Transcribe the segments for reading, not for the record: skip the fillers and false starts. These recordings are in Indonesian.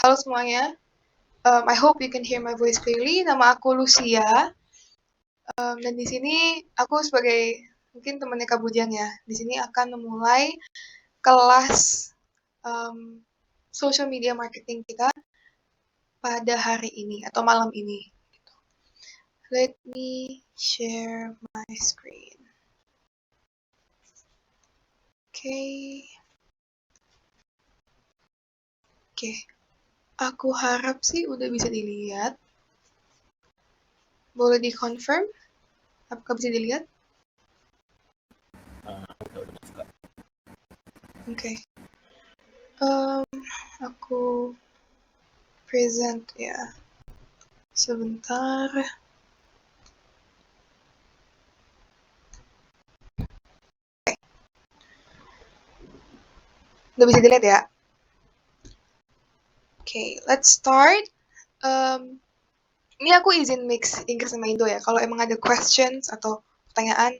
Halo semuanya, I hope you can hear my voice clearly. Nama aku Lucia, dan di sini aku sebagai mungkin temannya Kak Bujang ya. Di sini akan memulai kelas social media marketing kita pada hari ini atau malam ini. Let me share my screen. Oke. Aku harap sih udah bisa dilihat. Boleh di-confirm? Apakah bisa dilihat? Oke. Aku present ya. Sebentar. Udah bisa dilihat ya? Oke, let's start. Ini aku izin mix Inggris sama Indo ya. Kalau emang ada questions atau pertanyaan,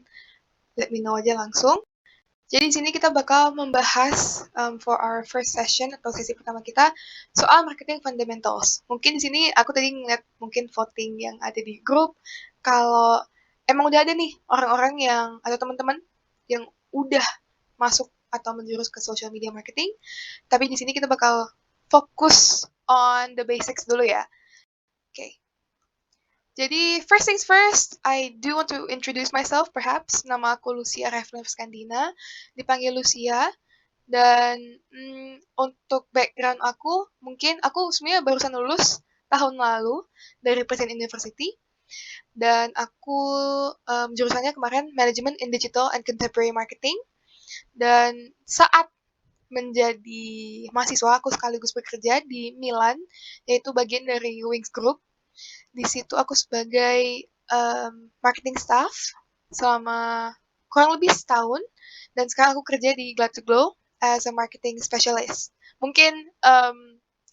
let me know aja langsung. Jadi di sini kita bakal membahas for our first session atau sesi pertama kita soal marketing fundamentals. Mungkin di sini aku tadi ngeliat mungkin voting yang ada di grup. Kalau emang udah ada nih orang-orang yang atau teman-teman yang udah masuk atau menjurus ke social media marketing, tapi di sini kita bakal fokus on the basics dulu ya. Oke. Jadi, first things first, I do want to introduce myself perhaps. Nama aku Lucia Reflevskandina, dipanggil Lucia. Dan untuk background aku, mungkin aku sebenarnya barusan lulus tahun lalu dari Presiden University. Dan aku jurusannya kemarin Management in Digital and Contemporary Marketing. Dan saat menjadi mahasiswa, aku sekaligus bekerja di Milan, yaitu bagian dari Wings Group. Di situ aku sebagai marketing staff selama kurang lebih setahun, dan sekarang aku kerja di Glad to Glow as a marketing specialist. Mungkin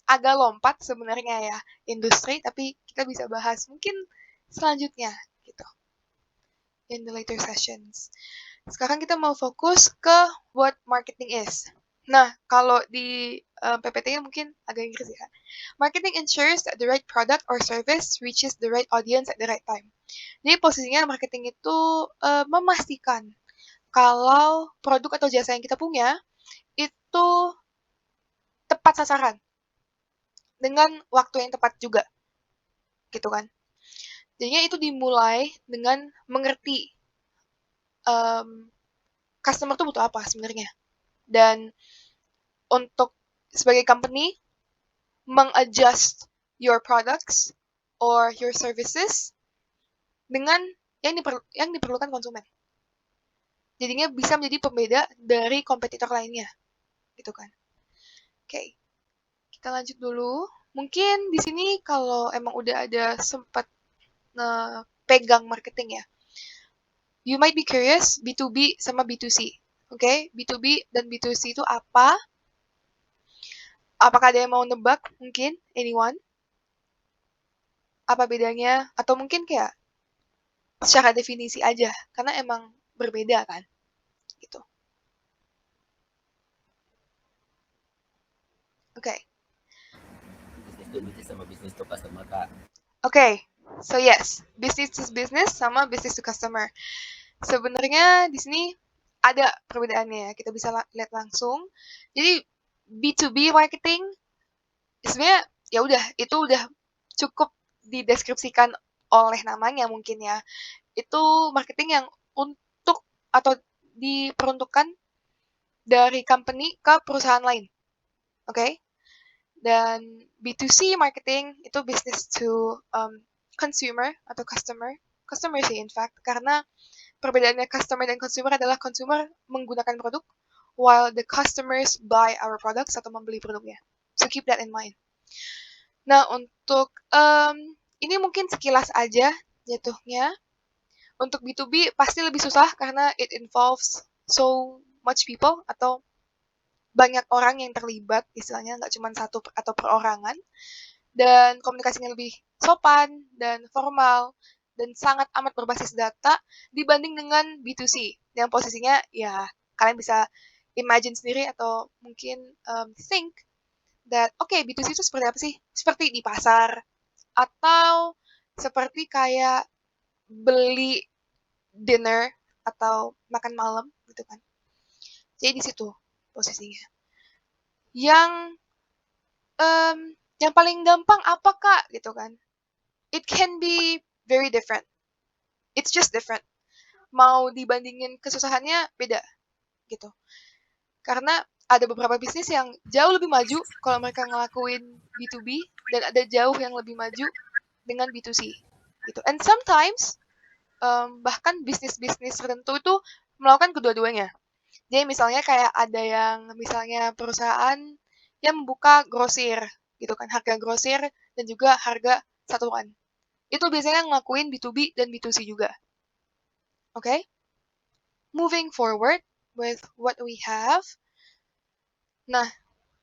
agak lompat sebenarnya ya industri, tapi kita bisa bahas mungkin selanjutnya gitu in the later sessions. Sekarang kita mau fokus ke what marketing is. Nah, kalau di PPT mungkin agak Inggris ya. Marketing ensures that the right product or service reaches the right audience at the right time. Jadi posisinya marketing itu memastikan kalau produk atau jasa yang kita punya itu tepat sasaran dengan waktu yang tepat juga, gitu kan. Jadinya itu dimulai dengan mengerti customer tuh butuh apa sebenarnya. Dan untuk sebagai company mengadjust your products or your services dengan yang diperlukan konsumen. Jadinya bisa menjadi pembeda dari kompetitor lainnya, gitu kan. Oke, kita lanjut dulu. Mungkin di sini kalau emang udah ada sempat pegang marketing ya, you might be curious B2B sama B2C. Oke, B2B dan B2C itu apa? Apakah ada yang mau nebak? Mungkin, anyone? Apa bedanya? Atau mungkin kayak secara definisi aja, karena emang berbeda kan, gitu. Oke. Business to business sama business to customer, Kak. Oke, so yes, business to business sama business to customer. Sebenarnya di sini ada perbedaannya ya, kita bisa lihat langsung. Jadi B2B marketing sebenarnya ya udah itu udah cukup dideskripsikan oleh namanya mungkin ya. Itu marketing yang untuk atau diperuntukkan dari company ke perusahaan lain. Oke? Dan B2C marketing itu business to consumer atau customer sih in fact, karena perbedaannya customer dan consumer adalah consumer menggunakan produk while the customers buy our products atau membeli produknya. So keep that in mind. Nah, untuk ini mungkin sekilas aja jatuhnya. Untuk B2B pasti lebih susah karena it involves so much people atau banyak orang yang terlibat, istilahnya nggak cuma satu atau perorangan, dan komunikasinya lebih sopan dan formal dan sangat amat berbasis data dibanding dengan B2C yang posisinya ya kalian bisa imagine sendiri atau mungkin think that B2C itu seperti apa sih? Seperti di pasar atau seperti kayak beli dinner atau makan malam gitu kan. Jadi di situ posisinya. Yang yang paling gampang apa Kak gitu kan? It can be very different. It's just different. Mau dibandingin kesusahannya beda gitu. Karena ada beberapa bisnis yang jauh lebih maju kalau mereka ngelakuin B2B dan ada jauh yang lebih maju dengan B2C gitu. And sometimes bahkan bisnis-bisnis tertentu itu melakukan kedua-duanya. Jadi misalnya kayak ada yang misalnya perusahaan yang membuka grosir gitu kan, harga grosir dan juga harga satuan. Itu biasanya ngelakuin B2B dan B2C juga. Okay? Moving forward with what we have. Nah,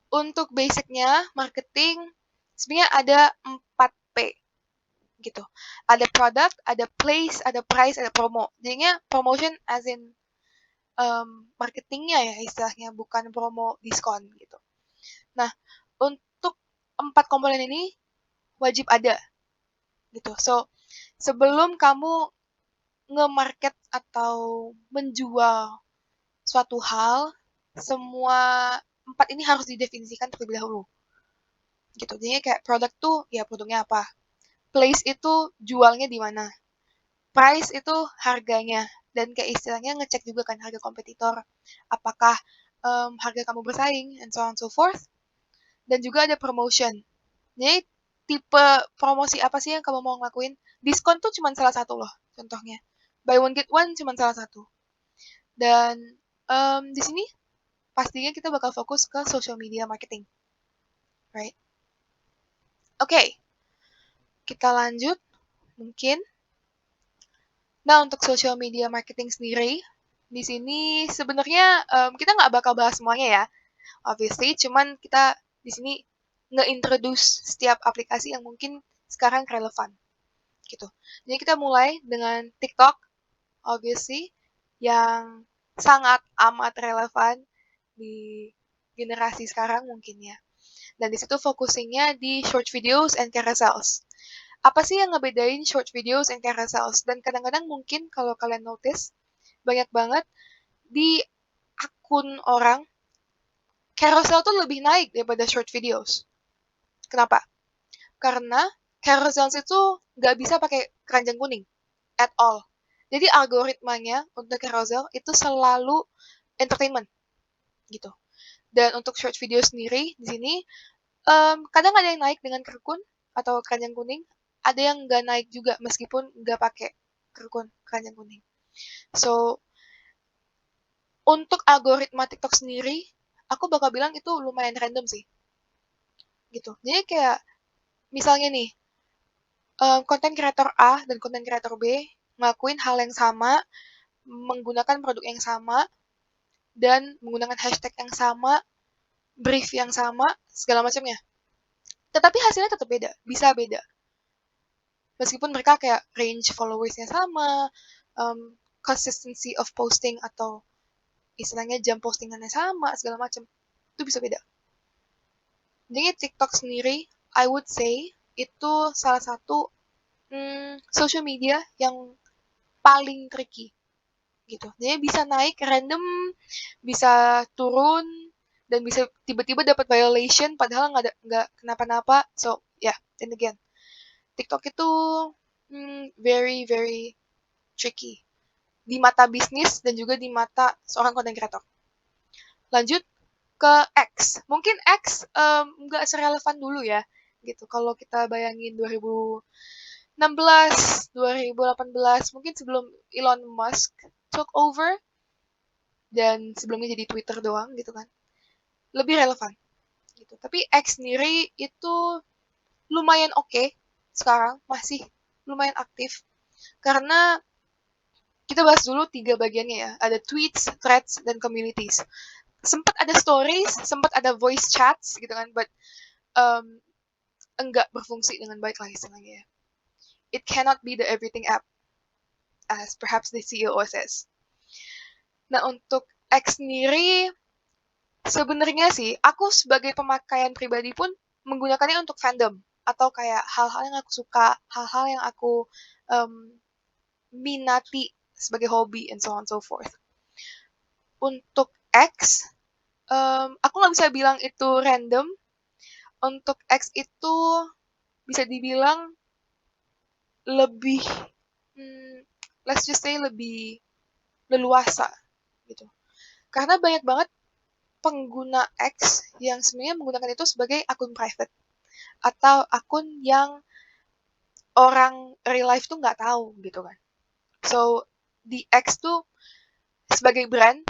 untuk basicnya marketing sebenarnya ada 4P gitu. Ada product, ada place, ada price, ada promo. Jadinya promotion as in marketingnya ya istilahnya, bukan promo diskon gitu. Nah, untuk 4 komponen ini wajib ada gitu. So, sebelum kamu nge-market atau menjual suatu hal, semua 4 ini harus didefinisikan terlebih dahulu. Gitu. Jadi kayak produk tuh ya produknya apa. Place itu jualnya di mana. Price itu harganya. Dan kayak istilahnya ngecek juga kan harga kompetitor. Apakah harga kamu bersaing and so on and so forth. Dan juga ada promotion. Jadi tipe promosi apa sih yang kamu mau ngelakuin? Diskon tuh cuma salah satu loh contohnya. Buy one get one cuma salah satu. Dan di sini pastinya kita bakal fokus ke social media marketing. Right? Oke, kita lanjut mungkin. Nah, untuk social media marketing sendiri, di sini sebenarnya kita nggak bakal bahas semuanya ya, obviously. Cuman kita di sini nge-introduce setiap aplikasi yang mungkin sekarang relevan, gitu. Jadi kita mulai dengan TikTok, obviously, yang sangat amat relevan di generasi sekarang mungkin ya. Dan di situ focusingnya di short videos and carousels. Apa sih yang ngebedain short videos and carousels? Dan kadang-kadang mungkin kalau kalian notice, banyak banget di akun orang, carousel tuh lebih naik daripada short videos. Kenapa? Karena carousel itu nggak bisa pakai keranjang kuning at all. Jadi algoritmanya untuk carousel itu selalu entertainment gitu. Dan untuk short video sendiri di sini kadang ada yang naik dengan kerukun atau keranjang kuning, ada yang nggak naik juga meskipun nggak pakai kerukun keranjang kuning. So untuk algoritma TikTok sendiri, aku bakal bilang itu lumayan random sih. Gitu. Jadi kayak misalnya nih, konten kreator A dan konten kreator B ngelakuin hal yang sama, menggunakan produk yang sama, dan menggunakan hashtag yang sama, brief yang sama, segala macamnya. Tetapi hasilnya tetap beda, bisa beda. Meskipun mereka kayak range followersnya sama, consistency of posting atau istilahnya jam postingannya sama, segala macam, itu bisa beda. Jadi TikTok sendiri, I would say, itu salah satu social media yang paling tricky gitu. Jadi bisa naik random, bisa turun, dan bisa tiba-tiba dapat violation padahal nggak kenapa-napa. So yeah, then again, TikTok itu very very tricky di mata bisnis dan juga di mata seorang content creator. Lanjut ke X. Mungkin X nggak serelevan dulu ya gitu. Kalau kita bayangin 2016, 2018, mungkin sebelum Elon Musk took over dan sebelumnya jadi Twitter doang gitu kan. Lebih relevan gitu. Tapi X sendiri itu lumayan oke sekarang, masih lumayan aktif karena kita bahas dulu 3 bagiannya ya. Ada tweets, threads, dan communities. Sempat ada stories, sempat ada voice chats gitu kan, but enggak berfungsi dengan baik lah istilahnya ya. It cannot be the everything app, as perhaps the CEO says. Nah, untuk X sendiri, Sebenarnya sih, aku sebagai pemakaian pribadi pun menggunakannya untuk fandom atau kayak hal-hal yang aku suka, hal-hal yang aku minati sebagai hobi and so on and so forth. Untuk X, aku nggak bisa bilang itu random. Untuk X itu bisa dibilang lebih, let's just say lebih leluasa gitu. Karena banyak banget pengguna X yang sebenarnya menggunakan itu sebagai akun private atau akun yang orang real life tuh nggak tahu gitu kan. So di X tuh sebagai brand,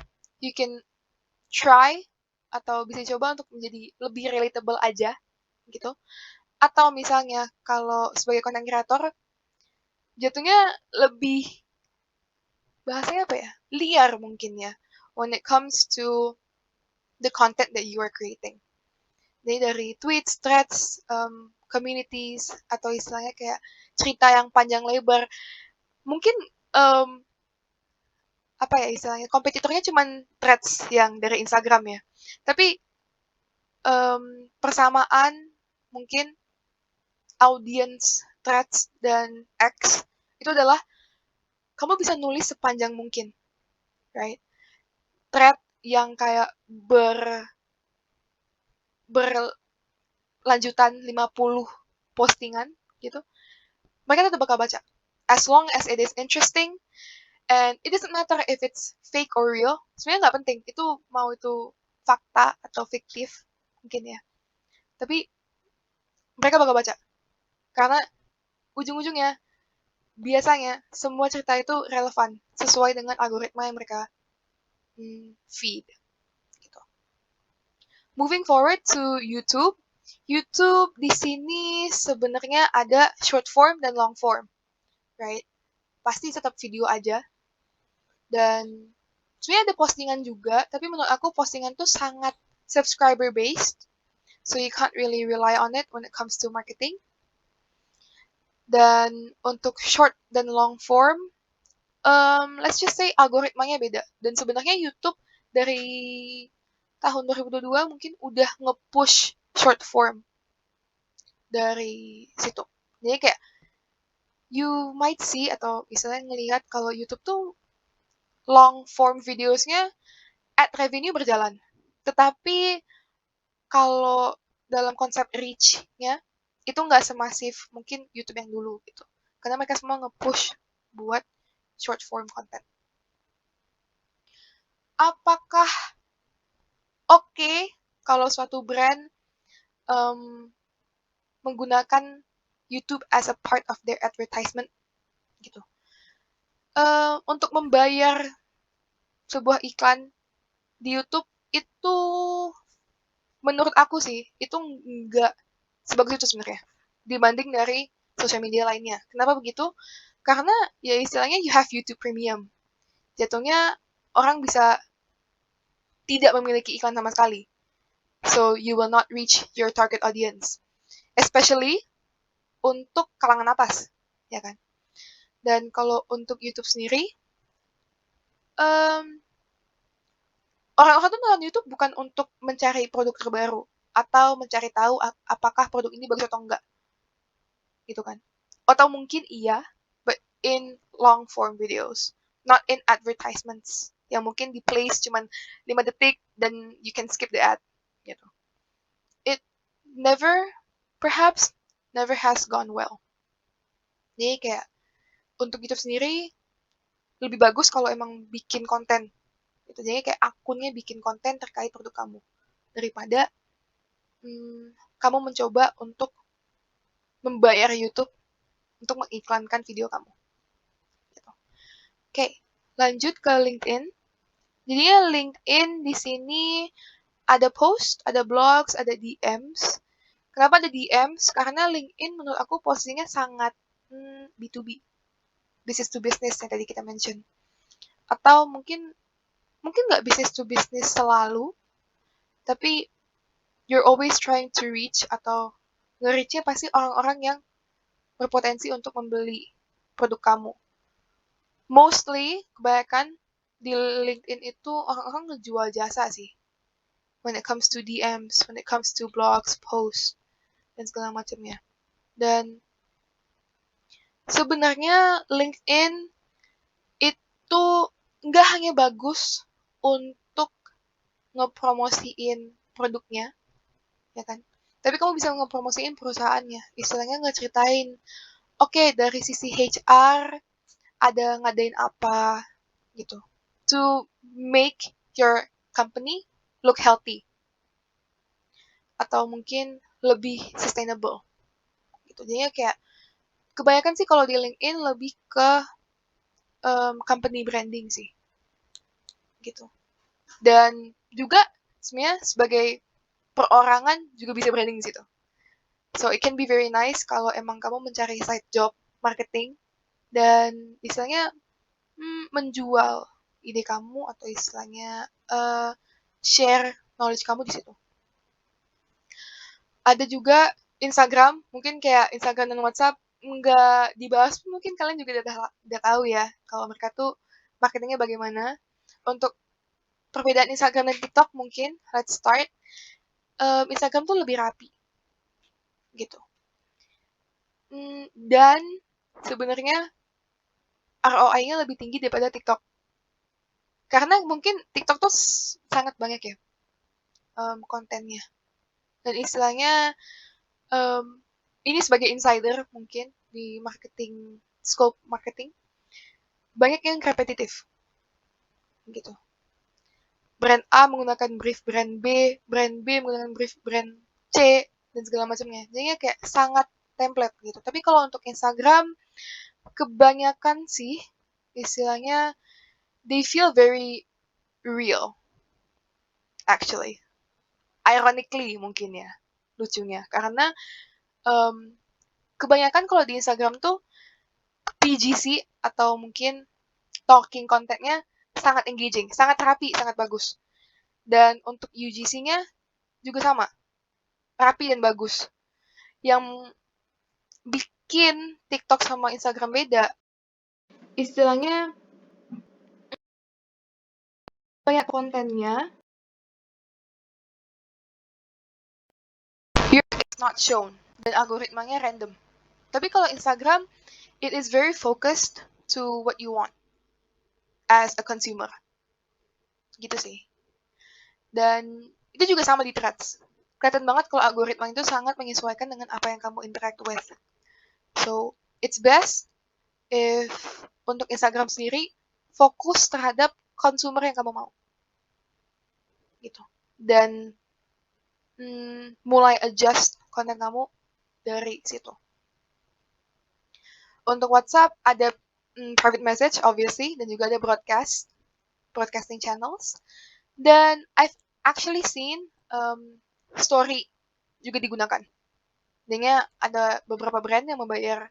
you can try atau bisa coba untuk menjadi lebih relatable aja gitu. Atau misalnya kalau sebagai content creator, jatuhnya lebih, bahasanya apa ya, liar mungkin ya, when it comes to the content that you are creating. Jadi dari tweets, threads, communities, atau istilahnya kayak cerita yang panjang lebar. Mungkin apa ya istilahnya, kompetitornya cuman threads yang dari Instagram ya. Tapi persamaan mungkin audience threads dan X itu adalah kamu bisa nulis sepanjang mungkin, right? Thread yang kayak berlanjutan 50 postingan gitu, mereka tetap bakal baca. As long as it is interesting, and it doesn't matter if it's fake or real, sebenarnya nggak penting, itu mau itu fakta atau fiktif mungkin ya. Tapi mereka bakal baca, karena ujung-ujungnya biasanya semua cerita itu relevan sesuai dengan algoritma yang mereka feed gitu. Moving forward to YouTube. YouTube di sini sebenarnya ada short form dan long form, right? Pasti tetap video aja. Dan sebenarnya ada postingan juga, tapi menurut aku postingan tuh sangat subscriber based, so you can't really rely on it when it comes to marketing. Dan untuk short dan long form, let's just say algoritmanya beda. Dan sebenarnya YouTube dari tahun 2022 mungkin udah nge-push short form dari situ. Jadi kayak you might see atau misalnya ngelihat kalau YouTube tuh long form videosnya ad revenue berjalan. Tetapi kalau dalam konsep reach-nya itu nggak semasif mungkin YouTube yang dulu gitu. Karena mereka semua nge-push buat short form content. Apakah oke kalau suatu brand menggunakan YouTube as a part of their advertisement gitu? Untuk membayar sebuah iklan di YouTube itu menurut aku sih itu nggak sebagus itu sebenarnya dibanding dari sosial media lainnya. Kenapa begitu? Karena ya istilahnya you have YouTube Premium. Jatuhnya orang bisa tidak memiliki iklan sama sekali. So you will not reach your target audience. Especially untuk kalangan atas, ya kan? Dan kalau untuk YouTube sendiri, orang-orang tuh nonton YouTube bukan untuk mencari produk terbaru atau mencari tahu apakah produk ini bagus atau enggak, gitu kan? Atau mungkin iya, but in long form videos, not in advertisements yang mungkin di place cuman 5 detik dan you can skip the ad, gitu. It perhaps never has gone well. Jadi kayak untuk YouTube sendiri lebih bagus kalau emang bikin konten. Gitu. Jadi kayak akunnya bikin konten terkait produk kamu daripada kamu mencoba untuk membayar YouTube untuk mengiklankan video kamu. Gitu. Oke, lanjut ke LinkedIn. Jadi LinkedIn di sini ada post, ada blogs, ada DMs. Kenapa ada DMs? Karena LinkedIn menurut aku posisinya sangat B2B, business to business yang tadi kita mention. Atau mungkin nggak business to business selalu, tapi you're always trying to reach atau nge-reach-nya pasti orang-orang yang berpotensi untuk membeli produk kamu. Mostly, kebanyakan di LinkedIn itu orang-orang ngejual jasa sih. when it comes to DMs, when it comes to blogs, posts, dan segala macamnya. Dan sebenarnya LinkedIn itu nggak hanya bagus untuk ngepromosiin produknya, ya kan? Tapi kamu bisa ngepromosiin perusahaannya. Istilahnya ngeceritain, oke, dari sisi HR ada ngadain apa gitu. To make your company look healthy. Atau mungkin lebih sustainable. Gitu. Jadinya kayak, kebanyakan sih kalau di LinkedIn lebih ke company branding sih. Gitu. Dan juga sebenarnya sebagai perorangan juga bisa branding di situ. So it can be very nice kalau emang kamu mencari side job marketing dan istilahnya menjual ide kamu atau istilahnya share knowledge kamu di situ. Ada juga Instagram, mungkin kayak Instagram dan WhatsApp nggak dibahas, mungkin kalian juga udah tahu ya kalau mereka tuh marketingnya bagaimana. Untuk perbedaan Instagram dan TikTok mungkin, let's start. Instagram tuh lebih rapi, gitu. Dan sebenarnya ROI-nya lebih tinggi daripada TikTok. Karena mungkin TikTok tuh sangat banyak ya kontennya. Dan istilahnya ini sebagai insider mungkin di marketing, scope marketing, banyak yang repetitif. Gitu. Brand A menggunakan brief brand B menggunakan brief brand C, dan segala macamnya. Jadinya kayak sangat template gitu. Tapi kalau untuk Instagram, kebanyakan sih istilahnya they feel very real actually, ironically mungkin ya, lucunya karena kebanyakan kalau di Instagram tuh PGC atau mungkin talking kontennya sangat engaging, sangat rapi, sangat bagus. Dan untuk UGC-nya juga sama, rapi dan bagus. Yang bikin TikTok sama Instagram beda, istilahnya banyak kontennya, it's not shown, dan algoritmanya random. Tapi kalau Instagram, it is very focused to what you want as a consumer. Gitu sih. Dan itu juga sama di Threads. Kelihatan banget kalau algoritma itu sangat menyesuaikan dengan apa yang kamu interact with. So, it's best if untuk Instagram sendiri fokus terhadap consumer yang kamu mau. Gitu. Dan mulai adjust konten kamu dari situ. Untuk WhatsApp ada private message obviously dan juga ada broadcasting channels. Dan I've actually seen story juga digunakan. Jadinya ada beberapa brand yang membayar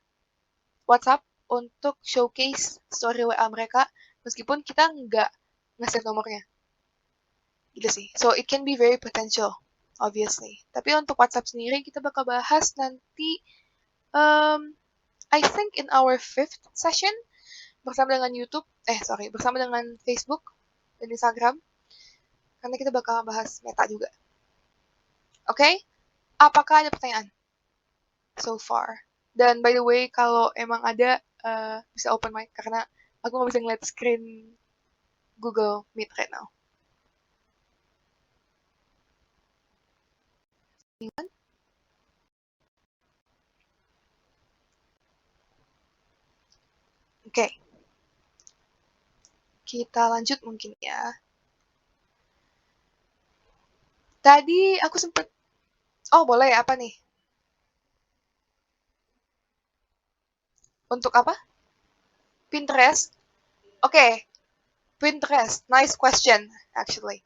WhatsApp untuk showcase story WA mereka meskipun kita nggak nge-save nomornya. Gitu sih. So it can be very potential, obviously. Tapi untuk WhatsApp sendiri kita bakal bahas nanti I think in our 5th session bersama dengan bersama dengan Facebook dan Instagram. Karena kita bakal bahas Meta juga. Oke? Apakah ada pertanyaan so far? Dan by the way, kalau emang ada, bisa open mic karena aku nggak bisa ngeliat screen Google Meet right now. Oke. Kita lanjut mungkin ya. Tadi aku sempet, boleh apa nih? Untuk apa? Pinterest? Oke. Pinterest, nice question actually.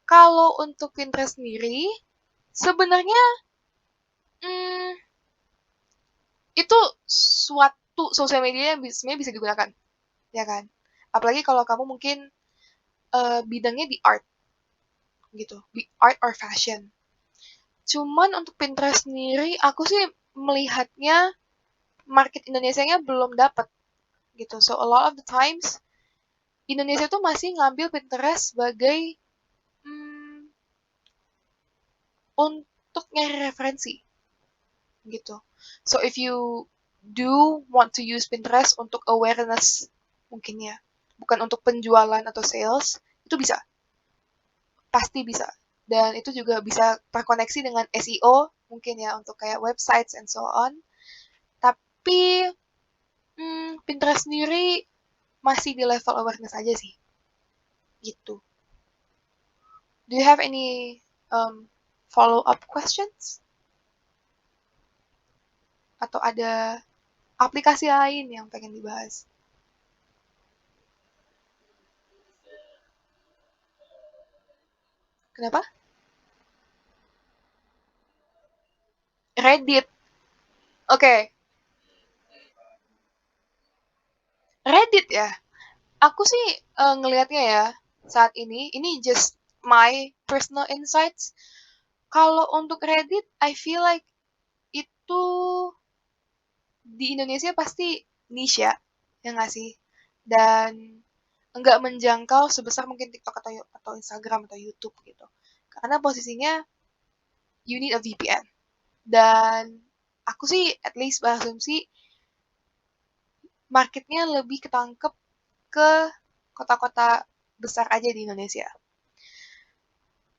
Kalau untuk Pinterest sendiri, sebenarnya itu suatu sosial media yang sebenarnya bisa digunakan, ya kan? Apalagi kalau kamu mungkin bidangnya di art, gitu, di art or fashion. Cuman untuk Pinterest sendiri, aku sih melihatnya market Indonesianya belum dapat, gitu. So a lot of the times Indonesia tuh masih ngambil Pinterest sebagai untuk nyari referensi gitu. So if you do want to use Pinterest untuk awareness mungkin ya, bukan untuk penjualan atau sales, itu bisa, pasti bisa. Dan itu juga bisa terkoneksi dengan SEO mungkin ya untuk kayak websites and so on. Tapi Pinterest sendiri masih di level awareness aja sih. Gitu. Do you have any follow-up questions? Atau ada aplikasi lain yang pengen dibahas? Kenapa? Reddit. Oke, Reddit ya. Aku sih ngelihatnya ya saat ini just my personal insights. Kalau untuk Reddit, I feel like itu di Indonesia pasti niche ya nggak sih? Dan enggak menjangkau sebesar mungkin TikTok atau Instagram atau YouTube gitu. Karena posisinya you need a VPN. Dan aku sih at least berasumsi marketnya lebih ketangkep ke kota-kota besar aja di Indonesia.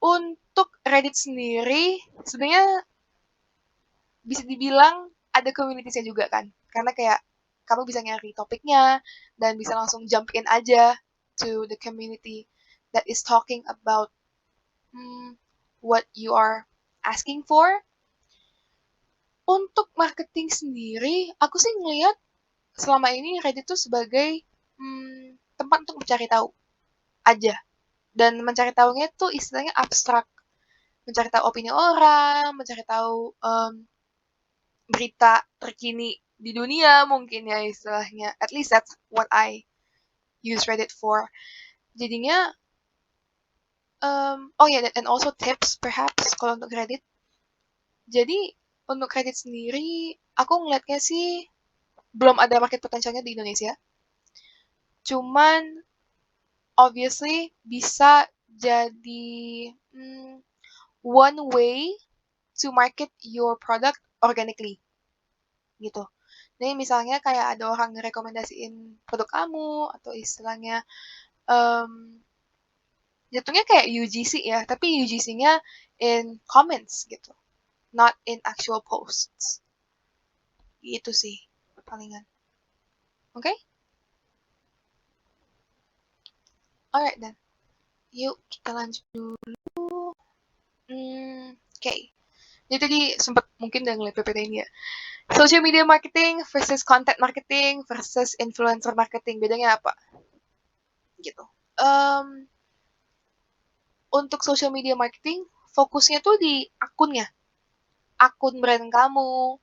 Untuk Reddit sendiri, sebenarnya bisa dibilang ada communitiesnya juga kan. Karena kayak kamu bisa nyari topiknya dan bisa langsung jump in aja to the community that is talking about what you are asking for. Untuk marketing sendiri, aku sih ngelihat selama ini Reddit tuh sebagai tempat untuk mencari tahu aja. Dan mencari tahunya tuh istilahnya abstrak. Mencari tahu opini orang, mencari tahu berita terkini di dunia mungkin ya istilahnya. At least that's what I use Reddit for. Jadinya, oh ya, yeah, and also tips perhaps kalau untuk Reddit. Jadi untuk Reddit sendiri, aku ngeliatnya sih belum ada market potensialnya di Indonesia. Cuman obviously bisa jadi one way to market your product organically gitu. Jadi misalnya kayak ada orang ngerekomendasiin produk kamu atau istilahnya jatuhnya kayak UGC ya, tapi UGC-nya in comments gitu, not in actual posts. Itu sih palingan. Oke? Okay? Alright then. Yuk kita lanjut dulu. Okay. Jadi tadi sempat mungkin udah ngeliat PPT ini ya. Social media marketing versus content marketing versus influencer marketing. Bedanya apa? Gitu. Untuk social media marketing, fokusnya tuh di akunnya. Akun brand kamu,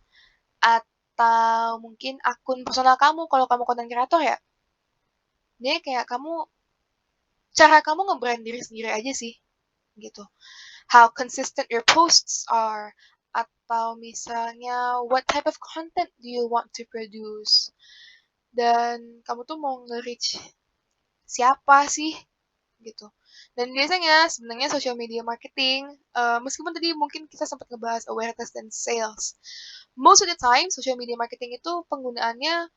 atau mungkin akun personal kamu kalau kamu content creator ya. Jadi kayak cara kamu nge-brand diri sendiri aja sih. Gitu. How consistent your posts are, atau misalnya what type of content do you want to produce, dan kamu tuh mau nge-reach siapa sih gitu. Dan biasanya sebenarnya social media marketing, meskipun tadi mungkin kita sempat ngebahas awareness dan sales, most of the time social media marketing itu penggunaannya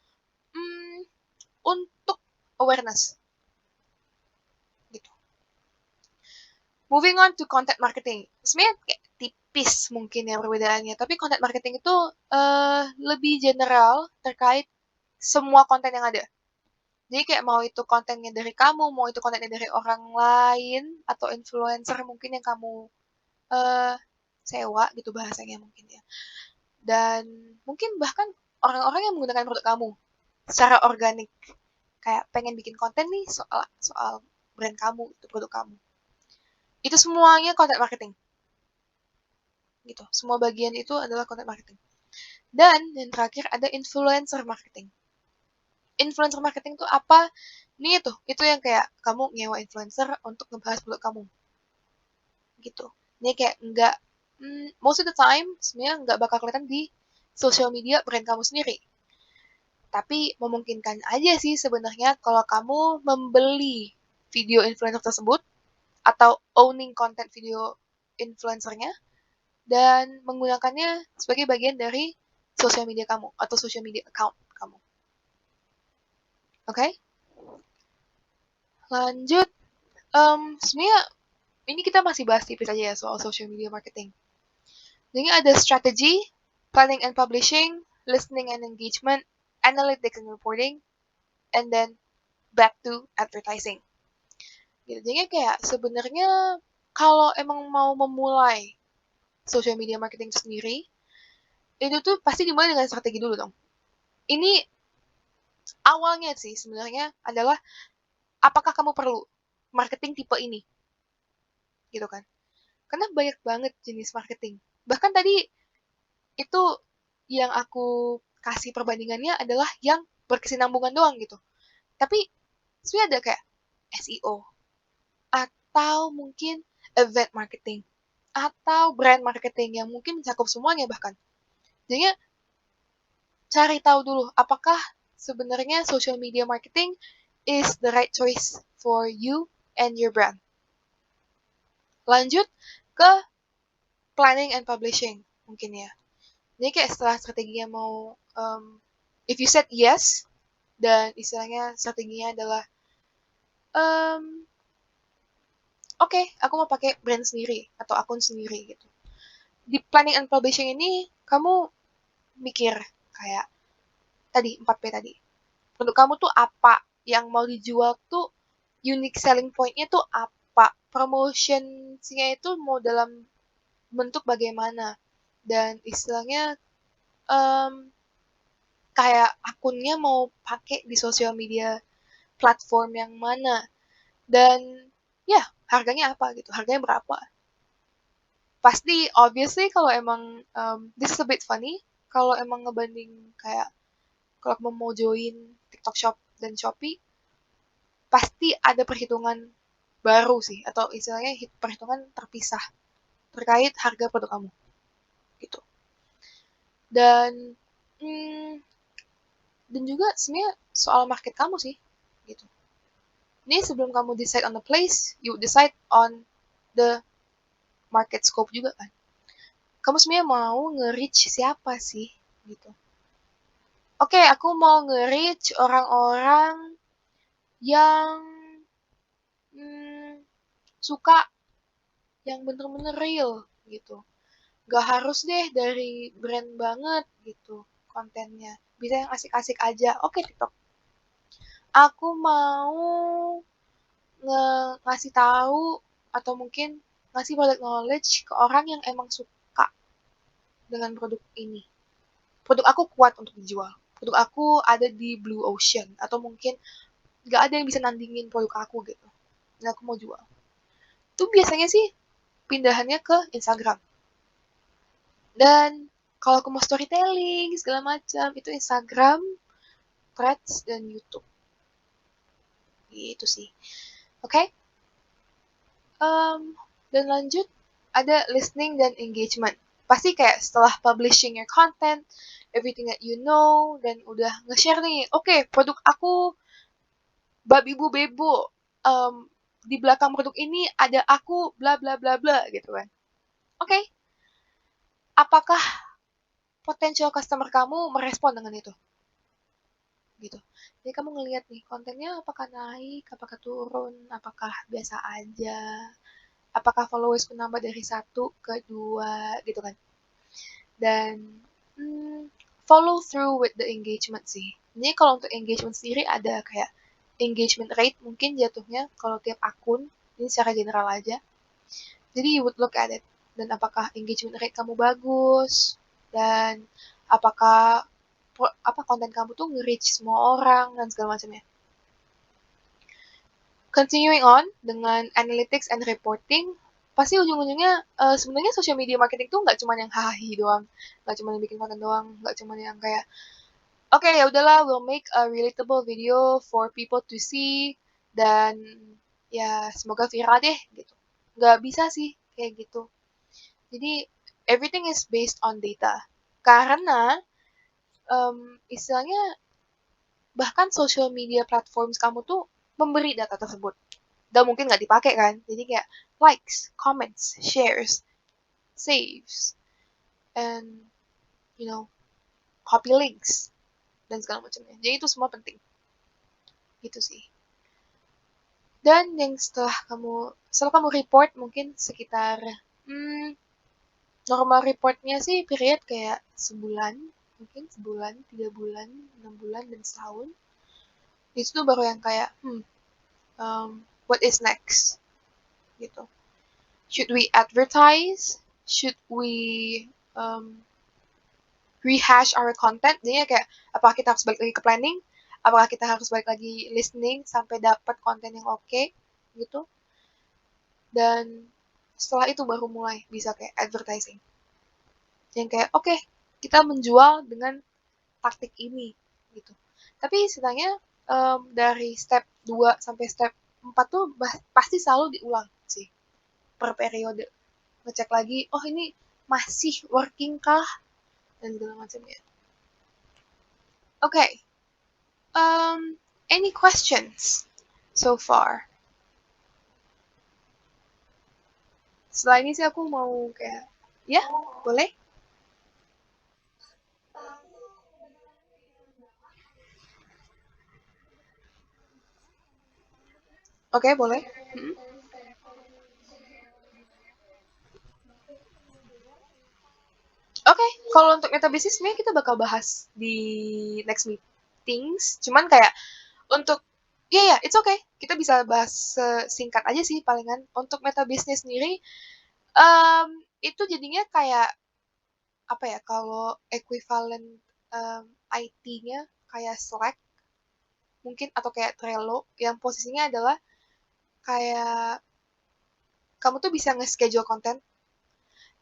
untuk awareness gitu. Moving on to content marketing. Sebenarnya kayak tipis mungkin ya perbedaannya, tapi content marketing itu lebih general terkait semua konten yang ada. Jadi kayak mau itu kontennya dari kamu, mau itu kontennya dari orang lain atau influencer mungkin yang kamu sewa gitu bahasanya mungkin ya. Dan mungkin bahkan orang-orang yang menggunakan produk kamu secara organik, kayak pengen bikin konten nih soal brand kamu, itu produk kamu. Itu semuanya content marketing. Gitu. Semua bagian itu adalah content marketing. Dan yang terakhir ada influencer marketing. Influencer marketing itu apa? Ini itu yang kayak kamu nyewa influencer untuk ngebahas produk kamu. Gitu. Ini kayak enggak, most of the time sebenarnya enggak bakal kelihatan di social media brand kamu sendiri. Tapi memungkinkan aja sih sebenarnya kalau kamu membeli video influencer tersebut atau owning content video influencernya dan menggunakannya sebagai bagian dari social media kamu atau social media account kamu. Oke? Lanjut, sebenarnya ini kita masih bahas tipis aja ya soal social media marketing. Jadi ada strategi, planning and publishing, listening and engagement, analytics and reporting, and then back to advertising. Gitu. Jadi kayak sebenarnya kalau emang mau memulai social media marketing itu sendiri, itu tuh pasti dimulai dengan strategi dulu dong. Ini awalnya sih sebenarnya adalah apakah kamu perlu marketing tipe ini, gitu kan? Karena banyak banget jenis marketing. Bahkan tadi itu yang aku kasih perbandingannya adalah yang berkesinambungan doang gitu. Tapi sebenarnya ada kayak SEO atau mungkin event marketing atau brand marketing yang mungkin mencakup semuanya bahkan. Jadi cari tahu dulu apakah sebenarnya social media marketing is the right choice for you and your brand. Lanjut ke planning and publishing mungkin ya. Jadi kayak setelah strateginya mau if you said yes dan istilahnya strateginya adalah oke, aku mau pakai brand sendiri atau akun sendiri gitu. Di planning and publishing ini kamu mikir kayak tadi 4P tadi. Produk kamu tuh apa? Yang mau dijual tuh unique selling point-nya tuh apa? Promotion-nya itu mau dalam bentuk bagaimana? Dan istilahnya um, kayak akunnya mau pakai di sosial media platform yang mana? Dan ya, harganya apa gitu? Harganya berapa? Pasti obviously kalau emang this is a bit funny, kalau emang ngebanding kayak kalau kamu mau join TikTok Shop dan Shopee, pasti ada perhitungan baru sih atau istilahnya perhitungan terpisah terkait harga produk kamu gitu. Dan hmm, dan juga sebenarnya soal market kamu sih gitu. Ini sebelum kamu decide on the place, you decide on the market scope juga kan. Kamu sebenarnya mau nge-reach siapa sih gitu. Oke, aku mau nge-reach orang-orang yang suka yang bener-bener real gitu. Gak harus deh dari brand banget gitu kontennya. Bisa yang asik-asik aja. Oke, TikTok. Aku mau ngasih tahu atau mungkin ngasih product knowledge ke orang yang emang suka dengan produk ini. Produk aku kuat untuk dijual. Produk aku ada di blue ocean atau mungkin gak ada yang bisa nandingin produk aku gitu. Dan aku mau jual. Itu biasanya sih pindahannya ke Instagram. Dan kalau aku mau storytelling segala macam itu Instagram, Threads dan YouTube. Gitu sih. Oke? Okay? Dan lanjut ada listening dan engagement. Pasti kayak setelah publishing your content, everything that you know, dan udah nge-share nih, oke, produk aku babi bu bebo, di belakang produk ini ada aku, bla bla bla bla, gitu kan. Oke, apakah potensial customer kamu merespon dengan itu? Gitu. Jadi kamu ngelihat nih kontennya apakah naik, apakah turun, apakah biasa aja, apakah followersku nambah dari 1 ke 2 gitu kan. Dan follow through with the engagement sih. Jadi kalau untuk engagement sendiri ada kayak engagement rate mungkin jatuhnya kalau tiap akun, ini secara general aja. Jadi you would look at it. Dan apakah engagement rate kamu bagus, dan apakah konten kamu tuh nge-reach semua orang dan segala macamnya. Continuing on dengan analytics and reporting, pasti ujung-ujungnya sebenarnya social media marketing tuh nggak cuma yang hahaha doang, nggak cuma yang bikin konten doang, nggak cuma yang kayak oke, ya udahlah, we'll make a relatable video for people to see dan ya semoga viral deh gitu. Nggak bisa sih kayak gitu. Jadi everything is based on data. Karena istilahnya bahkan social media platforms kamu tuh memberi data tersebut. Dan mungkin nggak dipakai kan. Jadi kayak likes, comments, shares. saves, and copy links dan segala macamnya. Jadi itu semua penting. Gitu sih. Dan yang setelah kamu report mungkin sekitar normal reportnya sih period kayak sebulan, mungkin sebulan, 3 bulan, 6 bulan, dan setahun. Itu tuh baru yang kayak what is next gitu. Should we advertise? Should we rehash our content? Jadi kayak apakah kita harus balik lagi ke planning? Apakah kita harus balik lagi listening sampai dapat konten yang oke gitu? Dan setelah itu baru mulai bisa kayak advertising. Yang kayak oke, kita menjual dengan taktik ini gitu. Tapi istilahnya dari step 2 sampai step 4 tuh pasti selalu diulang sih per periode. Ngecek lagi, oh ini masih working kah? Dan segala macamnya. Okay. Any questions so far? Setelah ini sih aku mau kayak, ya, boleh? Oke, boleh. Oke, kalau untuk meta bisnis sebenarnya kita bakal bahas di next meetings. Cuman kayak untuk ya, it's okay. Kita bisa bahas singkat aja sih palingan. Untuk meta bisnis sendiri, itu jadinya kayak apa ya? Kalau equivalent IT-nya kayak Slack mungkin atau kayak Trello yang posisinya adalah kayak kamu tuh bisa nge-schedule konten,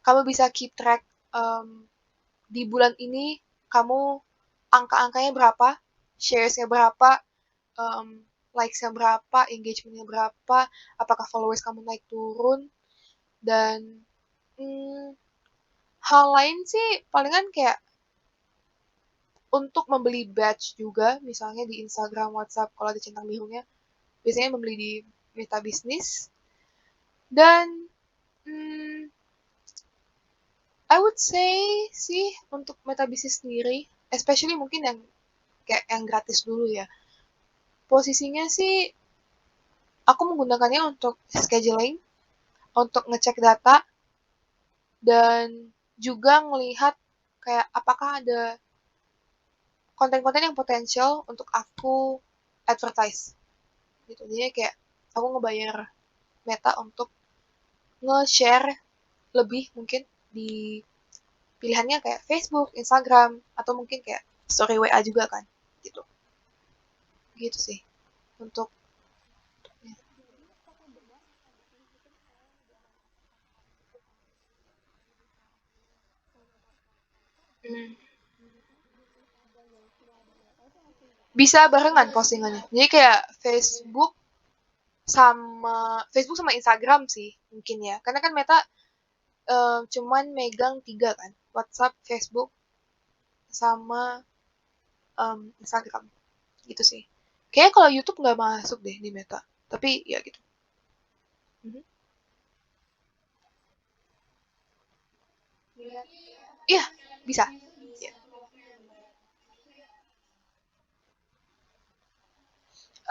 kamu bisa keep track di bulan ini kamu angka-angkanya berapa, shares-nya berapa, likes-nya berapa, engagement-nya berapa, apakah followers kamu naik turun, dan hal lain sih palingan kayak untuk membeli badge juga, misalnya di Instagram, WhatsApp, kalau ada centang birunya, biasanya membeli di Meta Business. Dan I would say sih untuk Meta Business sendiri, especially mungkin yang kayak yang gratis dulu ya. Posisinya sih aku menggunakannya untuk scheduling, untuk ngecek data, dan juga ngelihat kayak apakah ada konten-konten yang potensial untuk aku advertise gitu. Jadi kayak aku ngebayar Meta untuk nge-share lebih mungkin di pilihannya kayak Facebook, Instagram, atau mungkin kayak story WA juga kan gitu. Gitu sih untuk hmm, bisa barengan postingannya. Jadi kayak Facebook sama Instagram sih mungkin ya. Karena kan Meta cuman megang 3 kan. WhatsApp, Facebook, sama Instagram. Gitu sih. Kayaknya kalau YouTube nggak masuk deh di Meta. Tapi ya gitu. Mhm. Iya, bisa. Ya.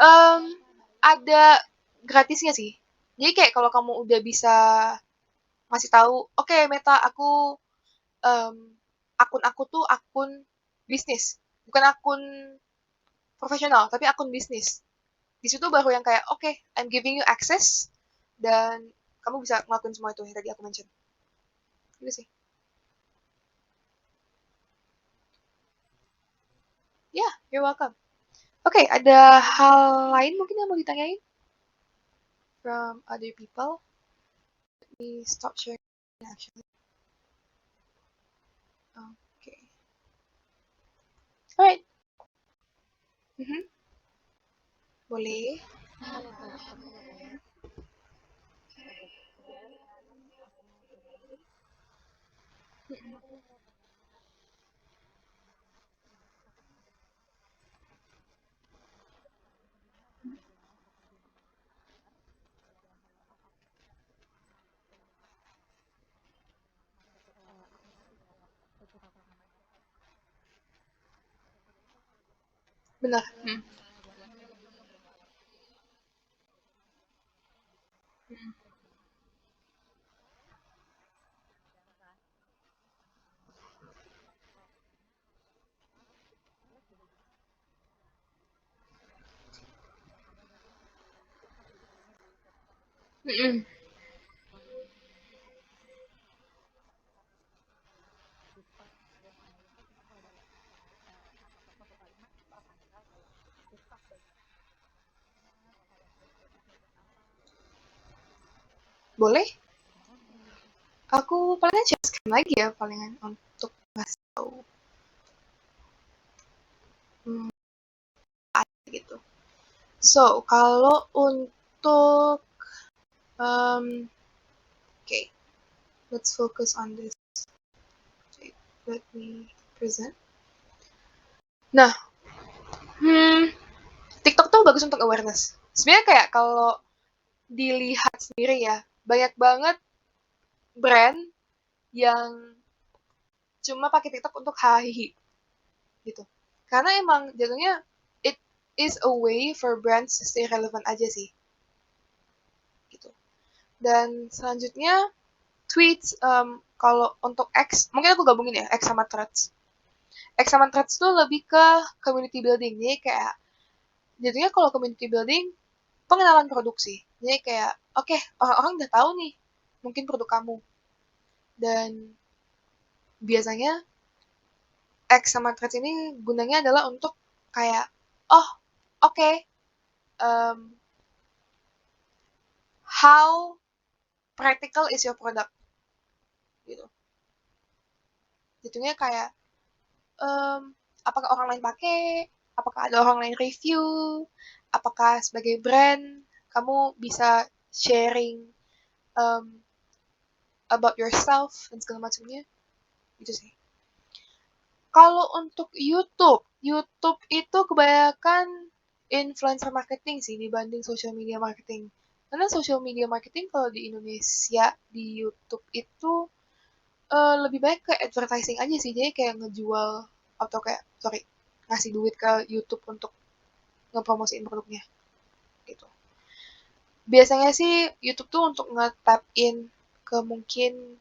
Um, ada gratisnya sih. Jadi kayak kalau kamu udah bisa ngasih tahu, oke okay, Meta, um, akun aku tuh akun bisnis, bukan akun profesional, tapi akun bisnis. Di situ baru yang kayak, oke, okay, I'm giving you access, dan kamu bisa ngelakuin semua itu yang tadi aku mention. Gitu sih. Ya, yeah, you're welcome. Oke, okay, ada hal lain mungkin yang mau ditanyain from other people? Let me stop sharing actually. Okay. Alright. Mm-hmm. Boleh. Benar. Mm-mm. Boleh? Aku palingan share screen lagi ya palingan untuk ngasih tahu gitu. So, kalau untuk okay, let's focus on this. Okay, let me present. Nah, TikTok tuh bagus untuk awareness. Sebenarnya kayak kalau dilihat sendiri ya, banyak banget brand yang cuma pakai TikTok untuk hahihi gitu. Karena emang jatuhnya it is a way for brands to stay relevant aja sih gitu. Dan selanjutnya tweets kalau untuk X, mungkin aku gabungin ya X sama Threads. X sama Threads tuh lebih ke community building. Jadi kayak jadinya kalau community building pengenalan produksi. Jadi kayak oke, okay, orang-orang udah tahu nih mungkin produk kamu. Dan biasanya X sama Threads ini gunanya adalah untuk kayak oh oke okay, how practical is your product gitu. Jadinya kayak apakah orang lain pakai, apakah ada orang lain review, apakah sebagai brand kamu bisa sharing um, about yourself dan segala macamnya gitu sih. Kalau untuk YouTube, YouTube itu kebanyakan influencer marketing sih dibanding social media marketing. Karena social media marketing kalau di Indonesia di YouTube itu lebih baik ke advertising aja sih. Jadi kayak ngejual atau kayak sorry ngasih duit ke YouTube untuk ngepromosiin produknya gitu. Biasanya sih YouTube tuh untuk nge-tap in ke mungkin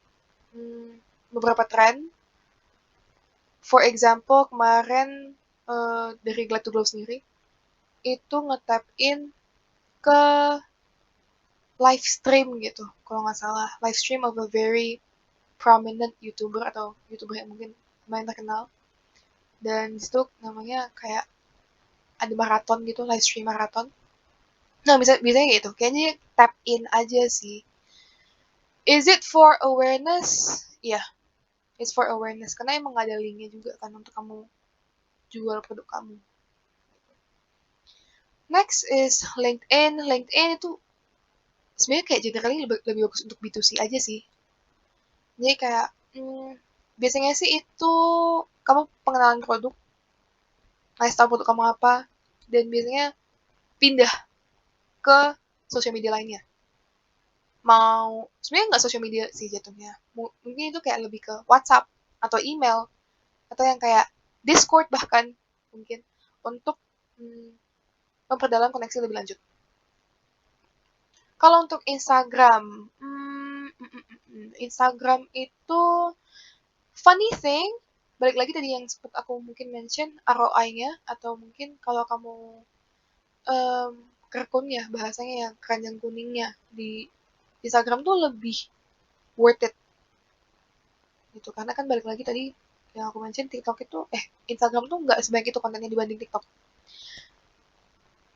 hmm, beberapa tren. For example, kemarin dari Glad to Glow sendiri itu nge-tap in ke live stream gitu, kalau nggak salah. Live stream of a very prominent YouTuber atau YouTuber yang mungkin lumayan terkenal. Dan disitu namanya kayak ada maraton gitu, live stream maraton. Nah, biasanya gitu. Kayaknya tap in aja sih. Is it for awareness? Iya, yeah, it's for awareness. Karena emang ada linknya juga kan untuk kamu jual produk kamu. Next is LinkedIn. LinkedIn itu sebenarnya kayak generally lebih bagus untuk B2C aja sih. Jadi kayak biasanya sih itu kamu pengenalan produk, ngasih tahu produk kamu apa, dan biasanya pindah ke sosial media lainnya. Mau sebenarnya nggak sosial media sih jatuhnya. Mungkin itu kayak lebih ke WhatsApp atau email atau yang kayak Discord bahkan mungkin untuk memperdalam koneksi lebih lanjut. Kalau untuk Instagram, Instagram itu funny thing, balik lagi tadi yang sempat aku mungkin mention ROI-nya atau mungkin kalau kamu kerekun ya bahasanya yang keranjang kuningnya di Instagram tuh lebih worth it gitu karena kan balik lagi tadi yang aku mention TikTok itu Instagram tuh nggak sebaik itu kontennya dibanding TikTok.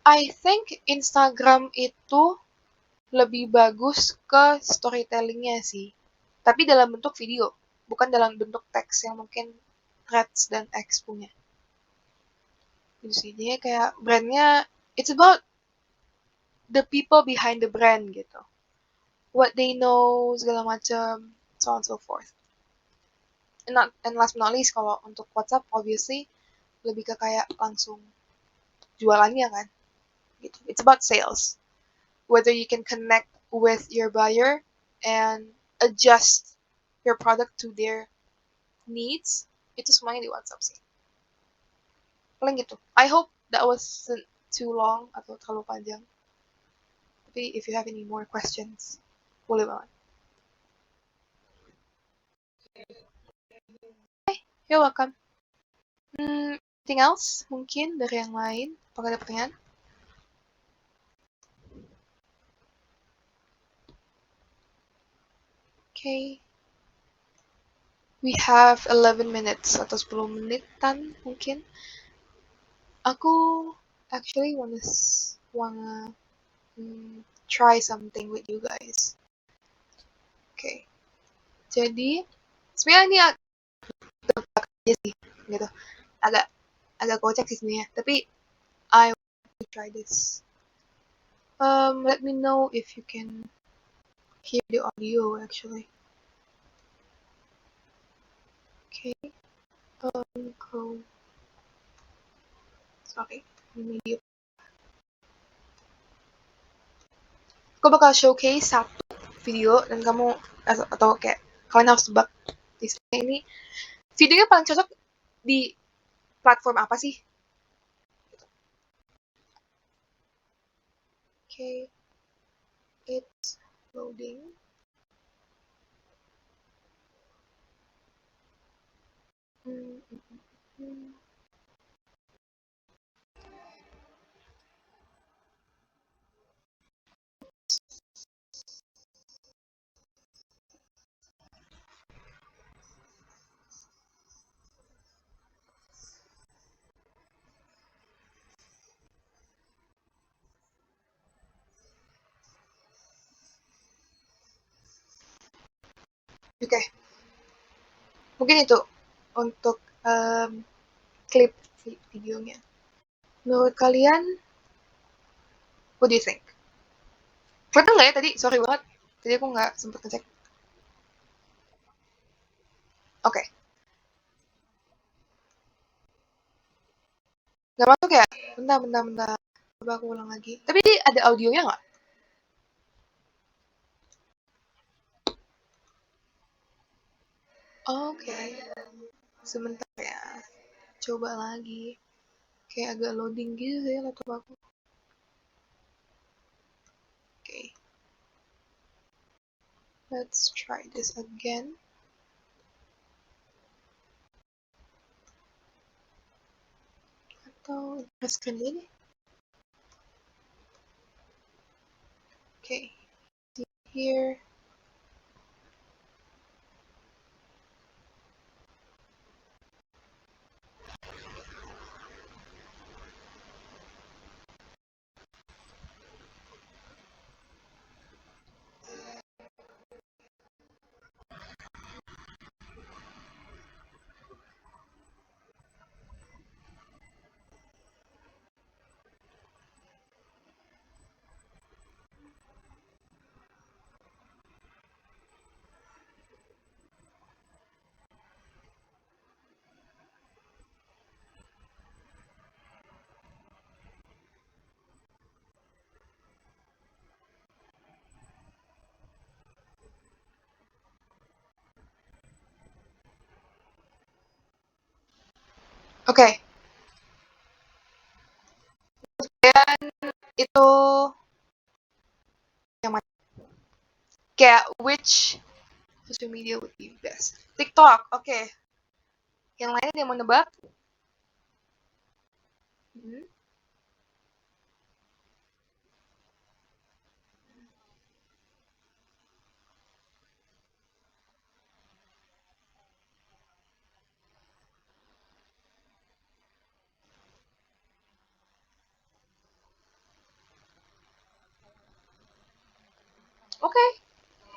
I think Instagram itu lebih bagus ke storytellingnya sih, tapi dalam bentuk video, bukan dalam bentuk teks yang mungkin Threads dan X punya. Gitu sih, jadi kayak brandnya it's about the people behind the brand gitu, what they know segala macam, so on and so forth. And last but not least kalau untuk WhatsApp obviously lebih ke kayak langsung jualannya kan gitu. It's about sales. Whether you can connect with your buyer and adjust your product to their needs, itu semuanya di WhatsApp sih. Paling gitu. I hope that wasn't too long atau terlalu panjang. Tapi if you have any more questions, boleh banget. You're welcome. Anything else mungkin dari yang lain? Apakah ada pertanyaan? Okay. We have 11 minutes atau 10 menitan mungkin. Aku actually wanna try something with you guys. Okay. Jadi sebenarnya ini agak aja sih gitu. Agak kocak sih sebenarnya. Tapi I want to try this. Let me know if you can hear the audio actually. Okay. Go. Sorry. Media. Aku bakal showcase satu video dan kamu atau kayak kalian harus tebak ini videonya paling cocok di platform apa sih? Okay, it's loading. Oke, mungkin itu untuk klip videonya. Menurut kalian, what do you think? Kelihatan nggak ya tadi? Sorry banget, tadi aku nggak sempet ngecek. Oke, nggak masuk ya? Bentar. Coba aku ulang lagi. Tapi ada audionya nggak? Oke, sebentar ya. Coba lagi. Kayak agak loading gitu ya laptop aku. Oke. Let's try this again. Atau presskan ini. Okay. Here. Oke. Dan itu yang mana? Kayak which social media would be best? TikTok. Oke. Yang lain yang mau nebak?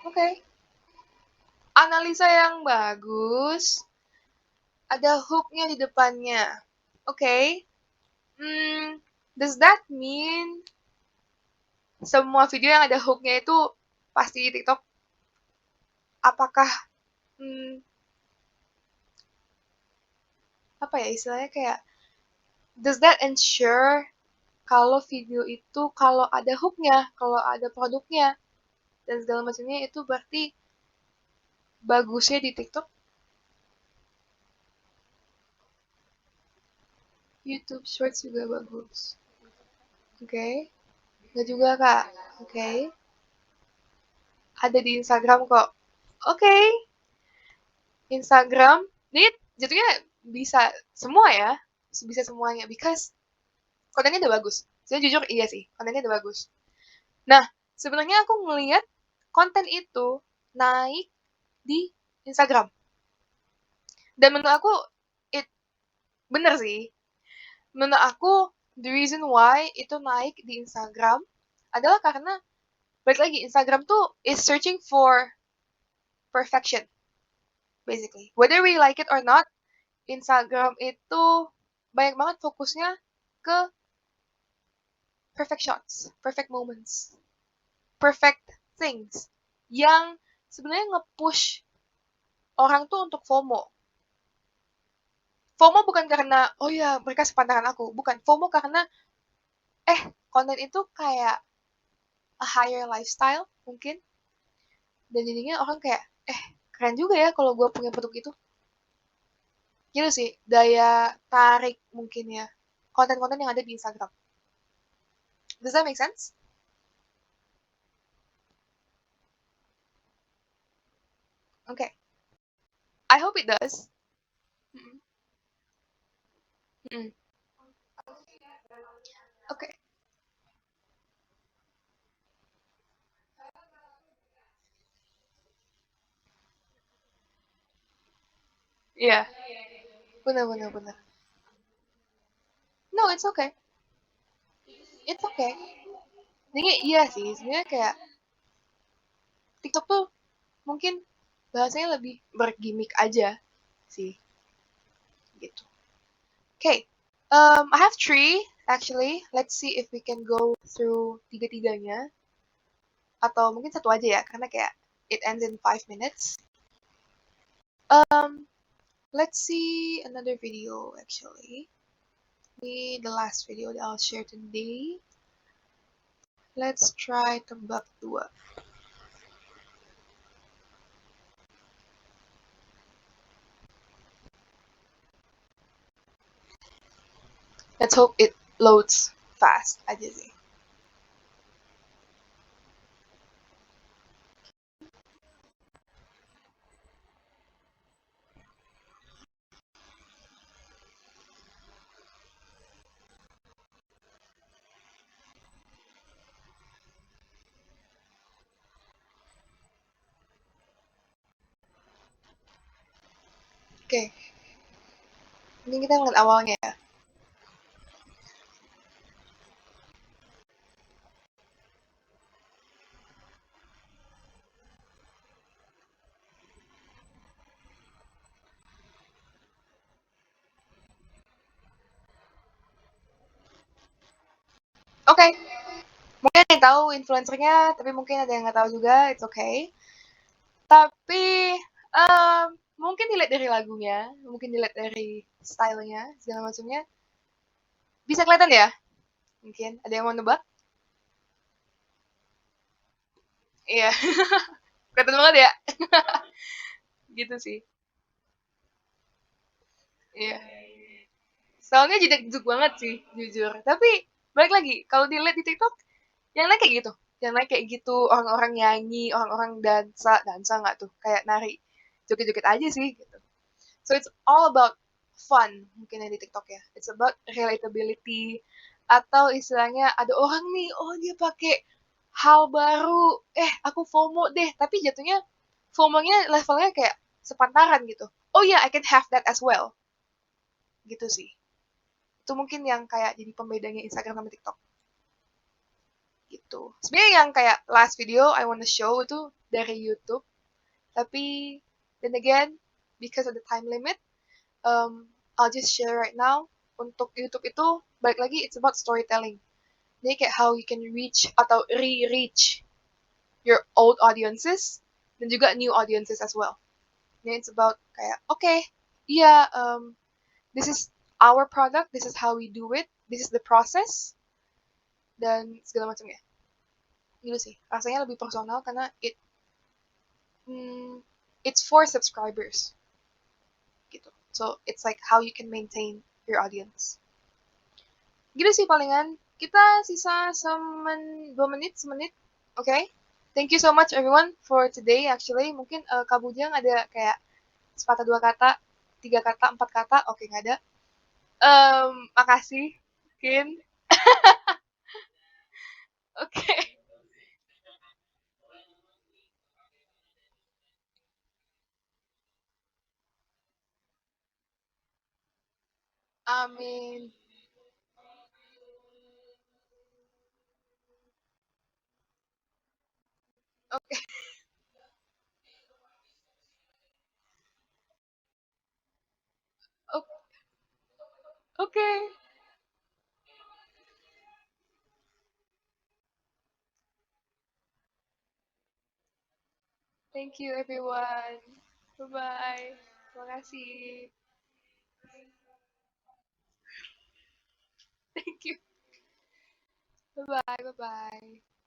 Oke. Analisa yang bagus. Ada hooknya di depannya. Oke. Does that mean semua video yang ada hooknya itu pasti di TikTok? Apakah apa ya istilahnya kayak does that ensure kalau video itu kalau ada hooknya, kalau ada produknya dan segala macamnya itu berarti bagusnya di TikTok? YouTube Shorts juga bagus. Oke. Nggak juga, Kak. Oke. Ada di Instagram kok. Oke. Instagram. Ini jatuhnya bisa semua ya. Bisa semuanya. Because kontennya udah bagus. Saya jujur iya sih. Kontennya udah bagus. Nah, sebenarnya aku ngelihat konten itu naik di Instagram. Dan menurut aku, it bener sih. Menurut aku, the reason why itu naik di Instagram adalah karena, balik lagi, Instagram tuh is searching for perfection, basically. Whether we like it or not, Instagram itu banyak banget fokusnya ke perfect shots, perfect moments, perfect things yang sebenarnya nge-push orang tuh untuk FOMO. FOMO bukan karena, oh ya mereka sepantaran aku. Bukan. FOMO karena, konten itu kayak a higher lifestyle mungkin. Dan jadinya orang kayak, keren juga ya kalau gue punya produk itu. Gitu sih, daya tarik mungkin ya. Konten-konten yang ada di Instagram. Does that make sense? Okay. I hope it does. Mm-mm. Mm-mm. Okay. Iya. Benar, benar, benar. No, it's okay. It's okay. Jadi iya sih, sebenarnya kayak TikTok tuh mungkin bahasanya lebih bergimmick aja sih, gitu. Okay, I have three actually. Let's see if we can go through tiga-tiganya. Atau mungkin satu aja ya, karena kayak it ends in 5 minutes. Um, let's see another video actually. Ini the last video that I'll share today. Let's try tebak dua. Let's hope it loads fast aja sih. Oke, ini kita ngeliat awalnya ya. Oke, mungkin ada yang tahu influencernya, tapi mungkin ada yang nggak tahu juga, it's okay. Tapi mungkin dilihat dari lagunya, mungkin dilihat dari stylenya, segala macamnya, bisa kelihatan ya? Mungkin ada yang mau nebak? Iya, kelihatan banget ya. Gitu sih. Iya. Soalnya jeduk banget sih, jujur. Tapi balik lagi, kalau dilihat di TikTok, yang naik kayak gitu. Yang naik kayak gitu, orang-orang nyanyi, orang-orang dansa, dansa nggak tuh? Kayak nari, joget-joget aja sih gitu. So it's all about fun mungkin yang di TikTok ya. It's about relatability atau istilahnya ada orang nih, oh dia pakai hal baru, aku FOMO deh. Tapi jatuhnya FOMO-nya levelnya kayak sepantaran gitu. Oh yeah, I can have that as well. Gitu sih. Itu mungkin yang kayak jadi pembedanya Instagram sama TikTok. Gitu. Sebenarnya yang kayak last video I wanna show itu dari YouTube. Tapi then again, because of the time limit, I'll just share right now. Untuk YouTube itu, balik lagi, it's about storytelling. Jadi kayak how you can reach atau re-reach your old audiences dan juga new audiences as well. Jadi it's about kayak, okay, yeah, this is our product, this is how we do it, this is the process, dan segala macamnya. Gitu sih. Rasanya lebih personal karena it's for subscribers. Gitu. So it's like how you can maintain your audience. Gitu sih palingan. Kita sisa 2 menit, semenit. Oke. Okay? Thank you so much everyone for today actually. Mungkin Kak Bujang ada kayak sepatah dua kata, tiga kata, empat kata. Oke, nggak ada. Makasih. Mungkin. Oke. Okay. Amin. Oke. Okay. Oke. Okay. Thank you everyone. Bye-bye. Terima kasih. Thank you. Bye-bye. Bye-bye.